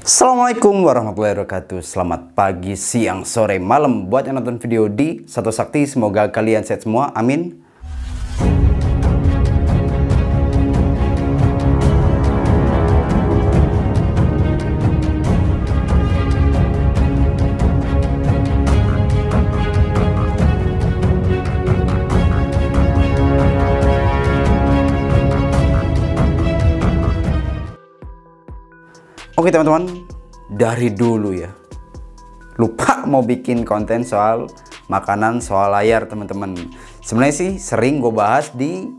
Assalamualaikum warahmatullahi wabarakatuh. Selamat pagi, siang, sore, malam buat yang nonton video di Satu Sakti. Semoga kalian sehat semua, amin. Oke teman-teman, dari dulu ya lupa mau bikin konten soal makanan soal layar teman-teman. Sebenarnya sih sering gue bahas di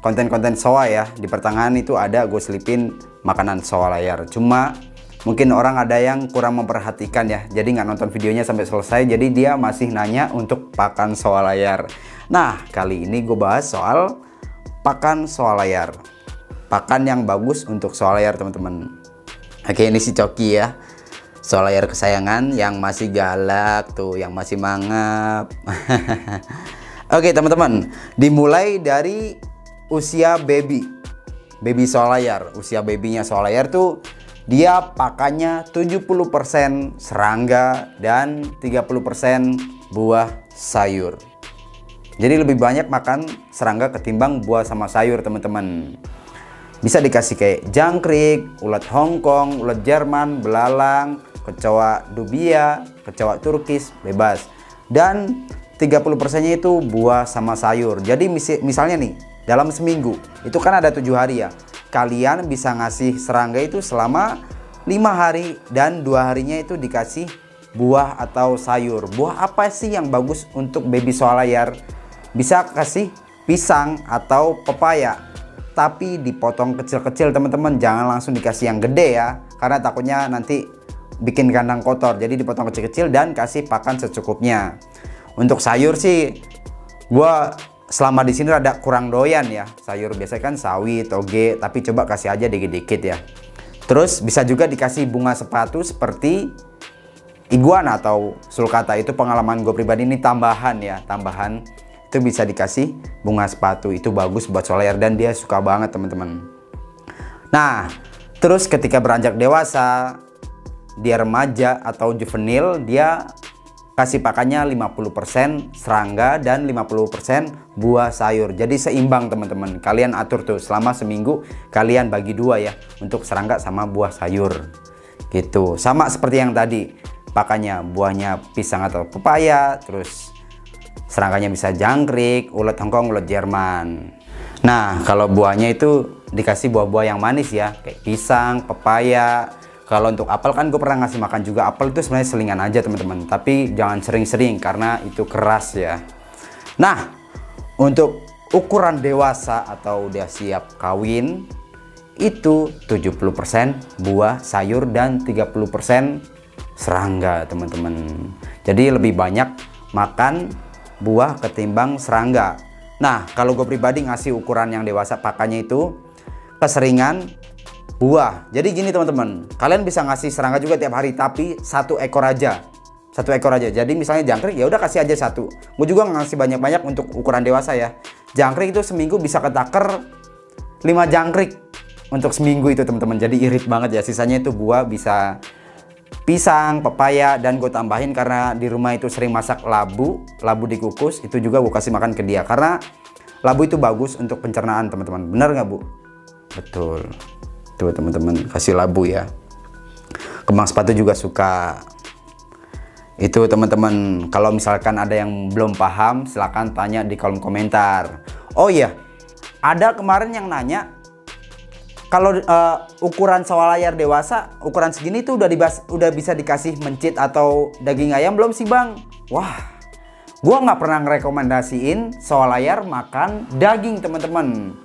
konten-konten soal ya. Di pertengahan itu ada gue selipin makanan soal layar. Cuma mungkin orang ada yang kurang memperhatikan ya. Jadi nggak nonton videonya sampai selesai. Jadi dia masih nanya untuk pakan soal layar. Nah kali ini gue bahas soal pakan soal layar. Pakan yang bagus untuk soal layar teman-teman. Oke, ini si Coki ya, soal layar kesayangan yang masih galak tuh, yang masih mangap. Oke teman-teman, dimulai dari usia baby soal layar. Usia babynya soal layar tuh dia pakannya 70% serangga dan 30% buah sayur. Jadi lebih banyak makan serangga ketimbang buah sama sayur teman-teman. Bisa dikasih kayak jangkrik, ulat Hongkong, ulat Jerman, belalang, kecoa dubia, kecoa turkis, bebas. Dan 30%-nya itu buah sama sayur. Jadi misalnya nih, dalam seminggu, itu kan ada 7 hari ya. Kalian bisa ngasih serangga itu selama 5 hari dan 2 harinya itu dikasih buah atau sayur. Buah apa sih yang bagus untuk baby soal layar? Bisa kasih pisang atau pepaya. Tapi dipotong kecil-kecil teman-teman, jangan langsung dikasih yang gede ya, karena takutnya nanti bikin kandang kotor. Jadi dipotong kecil-kecil dan kasih pakan secukupnya. Untuk sayur sih gua selama di sini rada kurang doyan ya. Sayur biasanya kan sawi, toge, tapi coba kasih aja dikit-dikit ya. Terus bisa juga dikasih bunga sepatu seperti iguana atau sulcata. Itu pengalaman gue pribadi, ini tambahan ya, tambahan. Itu bisa dikasih bunga sepatu, itu bagus buat soal layar dan dia suka banget teman-teman. Nah terus ketika beranjak dewasa, dia remaja atau juvenil, dia kasih pakannya 50% serangga dan 50% buah sayur. Jadi seimbang teman-teman, kalian atur tuh selama seminggu, kalian bagi 2 ya untuk serangga sama buah sayur gitu. Sama seperti yang tadi, pakannya buahnya pisang atau pepaya, terus serangganya bisa jangkrik, ulat Hongkong, ulat Jerman. Nah kalau buahnya itu dikasih buah-buah yang manis ya, kayak pisang, pepaya. Kalau untuk apel kan gue pernah ngasih makan juga. Apel itu sebenarnya selingan aja teman-teman, tapi jangan sering-sering karena itu keras ya. Nah untuk ukuran dewasa atau udah siap kawin itu 70% buah sayur dan 30% serangga teman-teman. Jadi lebih banyak makan buah ketimbang serangga. Nah kalau gue pribadi ngasih ukuran yang dewasa pakannya itu keseringan buah. Jadi gini teman-teman, kalian bisa ngasih serangga juga tiap hari, tapi 1 ekor aja. 1 ekor aja. Jadi misalnya jangkrik ya udah kasih aja 1. Gue juga ngasih banyak-banyak untuk ukuran dewasa ya. Jangkrik itu seminggu bisa ketaker 5 jangkrik untuk seminggu itu teman-teman. Jadi irit banget ya. Sisanya itu buah, bisa pisang, pepaya, dan gue tambahin karena di rumah itu sering masak labu dikukus, itu juga gue kasih makan ke dia karena labu itu bagus untuk pencernaan teman-teman. Bener nggak bu? Betul. Tuh teman-teman, kasih labu ya. Kembang sepatu juga suka. Itu teman-teman, kalau misalkan ada yang belum paham silahkan tanya di kolom komentar. Oh iya, ada kemarin yang nanya, kalau ukuran soal layar dewasa, ukuran segini tuh udah bisa dikasih mencit atau daging ayam belum sih bang? Wah, gua nggak pernah ngerekomendasiin soal layar makan daging teman-teman.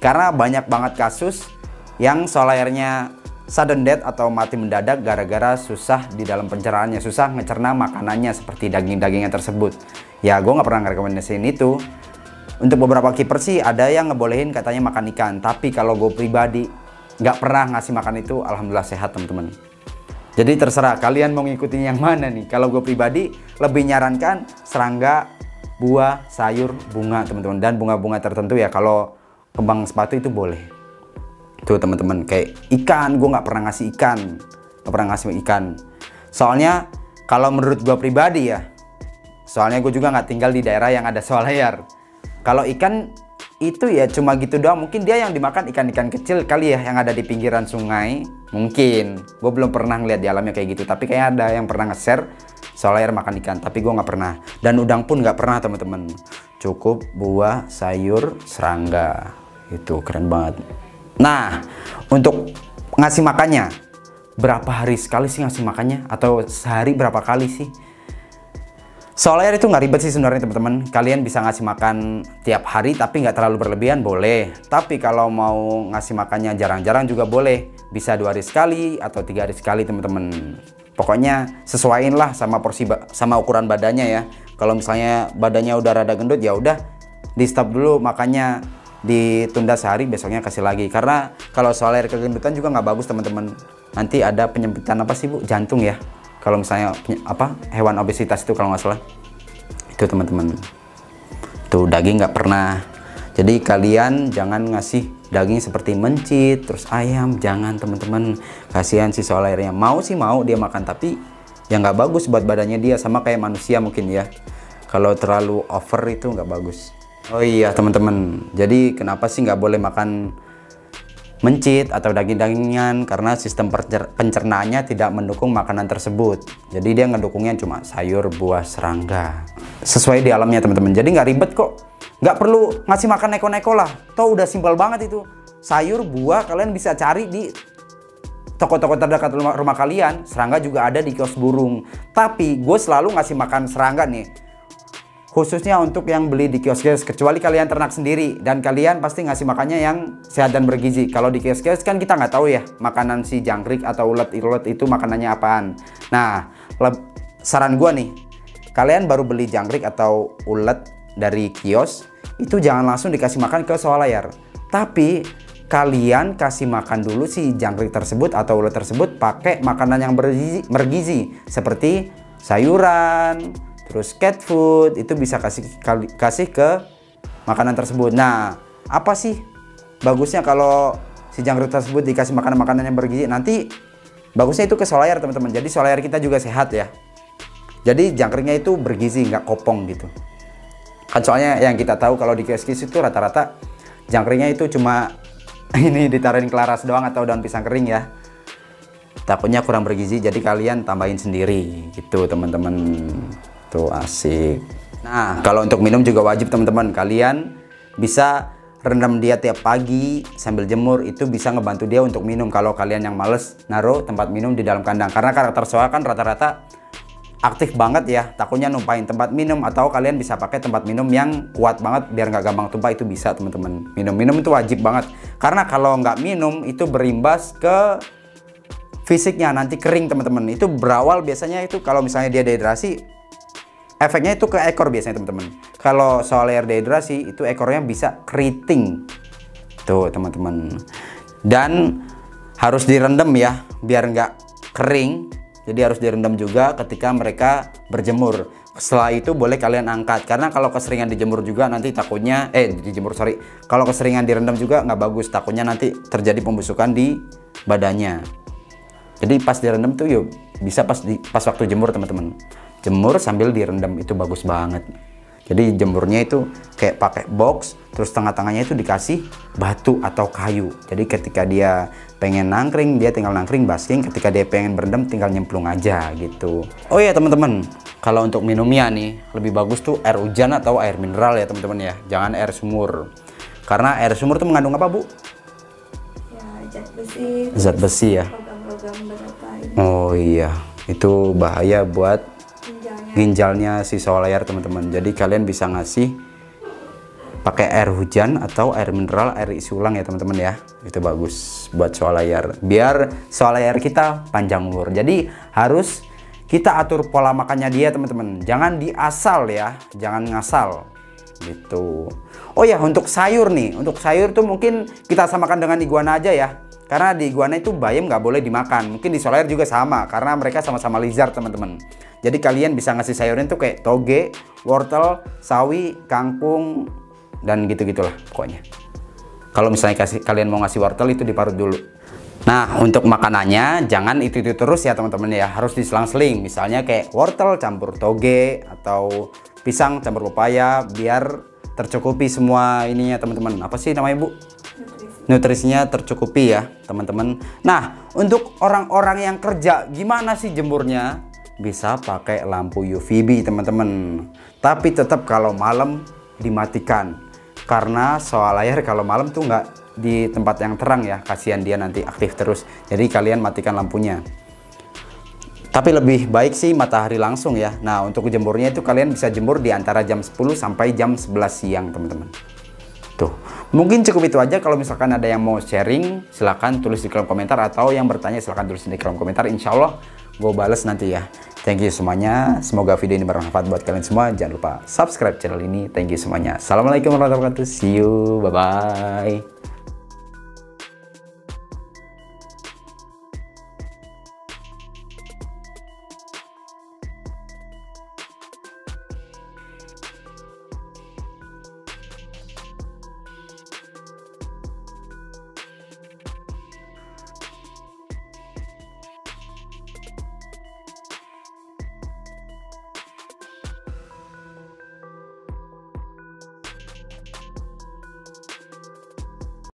Karena banyak banget kasus yang soal layarnya sudden death atau mati mendadak gara-gara susah di dalam pencernaannya, susah ngecerna makanannya seperti daging-dagingnya tersebut. Ya gua nggak pernah ngerekomendasiin itu. Untuk beberapa kiper sih ada yang ngebolehin katanya makan ikan. Tapi kalau gue pribadi nggak pernah ngasih makan itu, alhamdulillah sehat teman-teman. Jadi terserah kalian mau ngikutin yang mana nih. Kalau gue pribadi lebih nyarankan serangga, buah, sayur, bunga teman-teman. Dan bunga-bunga tertentu ya, kalau kembang sepatu itu boleh. Tuh teman-teman, kayak ikan gue nggak pernah ngasih ikan. nggak pernah ngasih ikan. Soalnya kalau menurut gue pribadi ya, soalnya gue juga nggak tinggal di daerah yang ada swalayan. Kalau ikan itu ya cuma gitu doang, mungkin dia yang dimakan ikan-ikan kecil kali ya yang ada di pinggiran sungai. Mungkin gue belum pernah ngeliat di alamnya kayak gitu, tapi kayak ada yang pernah nge-share swalayan makan ikan, tapi gue nggak pernah. Dan udang pun nggak pernah teman-teman. Cukup buah, sayur, serangga. Itu keren banget. Nah, untuk ngasih makannya, berapa hari sekali sih ngasih makannya? Atau sehari berapa kali sih? Swalayan itu nggak ribet sih sebenarnya teman-teman. Kalian bisa ngasih makan tiap hari tapi nggak terlalu berlebihan boleh. Tapi kalau mau ngasih makannya jarang-jarang juga boleh. Bisa 2 hari sekali atau 3 hari sekali teman-teman. Pokoknya sesuaiin lah sama porsi sama ukuran badannya ya. Kalau misalnya badannya udah rada gendut ya udah di stop dulu makannya, ditunda sehari, besoknya kasih lagi. Karena kalau swalayan kegendutan juga nggak bagus teman-teman. Nanti ada penyempitan apa sih Bu? Jantung ya. Kalau misalnya apa hewan obesitas itu kalau nggak salah itu teman-teman. Tuh daging nggak pernah. Jadi kalian jangan ngasih daging seperti mencit terus ayam, jangan teman-teman. Kasihan si swalayannya. Mau sih mau dia makan, tapi ya nggak bagus buat badannya dia, sama kayak manusia mungkin ya. Kalau terlalu over itu nggak bagus. Oh iya teman-teman. Jadi kenapa sih nggak boleh makan mencit atau daging-dagingan? Karena sistem pencernaannya tidak mendukung makanan tersebut. Jadi dia ngedukungnya cuma sayur, buah, serangga. Sesuai di alamnya teman-teman. Jadi nggak ribet kok. Nggak perlu ngasih makan neko-neko lah. Toh udah simpel banget itu. Sayur, buah kalian bisa cari di toko-toko terdekat rumah kalian. Serangga juga ada di kios burung. Tapi gue selalu ngasih makan serangga nih, khususnya untuk yang beli di kios-kios, kecuali kalian ternak sendiri dan kalian pasti ngasih makannya yang sehat dan bergizi. Kalau di kios-kios kan kita nggak tahu ya makanan si jangkrik atau ulet-ulet itu makanannya apaan. Nah, saran gua nih, kalian baru beli jangkrik atau ulet dari kios, itu jangan langsung dikasih makan ke swalayan. Tapi kalian kasih makan dulu si jangkrik tersebut atau ulet tersebut pakai makanan yang bergizi seperti sayuran, terus cat food, itu bisa kasih ke makanan tersebut. Nah, apa sih bagusnya kalau si jangkrik tersebut dikasih makanan-makanan yang bergizi? Nanti bagusnya itu ke swalayan teman-teman. Jadi swalayan kita juga sehat ya. Jadi jangkriknya itu bergizi, nggak kopong gitu. Kan soalnya yang kita tahu kalau di kios-kios itu rata-rata jangkriknya itu cuma ini ditaruhin kelaras doang atau daun pisang kering ya. Takutnya kurang bergizi, jadi kalian tambahin sendiri gitu teman-teman. Tuh asik. Nah, kalau untuk minum juga wajib teman-teman. Kalian bisa rendam dia tiap pagi sambil jemur, itu bisa ngebantu dia untuk minum. Kalau kalian yang males naruh tempat minum di dalam kandang, karena karakter soa kan rata-rata aktif banget ya, takutnya numpahin tempat minum. Atau kalian bisa pakai tempat minum yang kuat banget biar nggak gampang tumpah, itu bisa teman-teman. Minum itu wajib banget, karena kalau nggak minum itu berimbas ke fisiknya, nanti kering teman-teman. Itu berawal biasanya itu kalau misalnya dia dehidrasi, efeknya itu ke ekor biasanya teman-teman. Kalau swalayan dehidrasi itu ekornya bisa keriting. Tuh teman-teman. Dan harus direndam ya biar nggak kering. Jadi harus direndam juga ketika mereka berjemur. Setelah itu boleh kalian angkat. Karena kalau keseringan dijemur juga nanti takutnya kalau keseringan direndam juga nggak bagus. Takutnya nanti terjadi pembusukan di badannya. Jadi pas direndam tuh yuk bisa pas waktu jemur teman-teman. Jemur sambil direndam itu bagus banget. Jadi jemurnya itu kayak pakai box, terus tengah-tengahnya itu dikasih batu atau kayu. Jadi ketika dia pengen nangkring, dia tinggal nangkring basking. Ketika dia pengen berendam, tinggal nyemplung aja gitu. Oh iya teman-teman, kalau untuk minumnya nih lebih bagus tuh air hujan atau air mineral ya teman-teman ya. Jangan air sumur. Karena air sumur tuh mengandung apa Bu? Ya, zat besi. Zat besi ya. Logam-logam berapa ini. Oh iya, itu bahaya buat ginjalnya si swalayan teman-teman. Jadi kalian bisa ngasih pakai air hujan atau air mineral, air isi ulang ya teman-teman ya. Itu bagus buat swalayan, biar swalayan kita panjang umur. Jadi harus kita atur pola makannya dia teman-teman. Jangan diasal ya, jangan ngasal gitu. Oh ya, untuk sayur nih, untuk sayur tuh mungkin kita samakan dengan iguana aja ya. Karena di iguana itu bayam nggak boleh dimakan. Mungkin di swalayan juga sama, karena mereka sama-sama lizard teman-teman. Jadi kalian bisa ngasih sayurin tuh kayak toge, wortel, sawi, kangkung, dan gitu-gitulah pokoknya. Kalau misalnya kalian mau ngasih wortel itu diparut dulu. Nah, untuk makanannya jangan itu-itu terus ya teman-teman ya, harus diselang-seling. Misalnya kayak wortel campur toge atau pisang campur pepaya biar tercukupi semua ininya teman-teman. Apa sih namanya, Bu? Nutrisinya tercukupi ya teman-teman. Nah, untuk orang-orang yang kerja gimana sih jemurnya? Bisa pakai lampu UVB teman-teman. Tapi tetap kalau malam dimatikan. Karena soal layar kalau malam tuh nggak di tempat yang terang ya, kasihan dia nanti aktif terus. Jadi kalian matikan lampunya. Tapi lebih baik sih matahari langsung ya. Nah, untuk jemurnya itu kalian bisa jemur di antara jam 10 sampai jam 11 siang teman-teman. Tuh, mungkin cukup itu aja. Kalau misalkan ada yang mau sharing, silahkan tulis di kolom komentar, atau yang bertanya silahkan tulis di kolom komentar. Insya Allah gue bales nanti ya. Thank you semuanya. Semoga video ini bermanfaat buat kalian semua. Jangan lupa subscribe channel ini. Thank you semuanya. Assalamualaikum warahmatullahi wabarakatuh. See you. Bye-bye.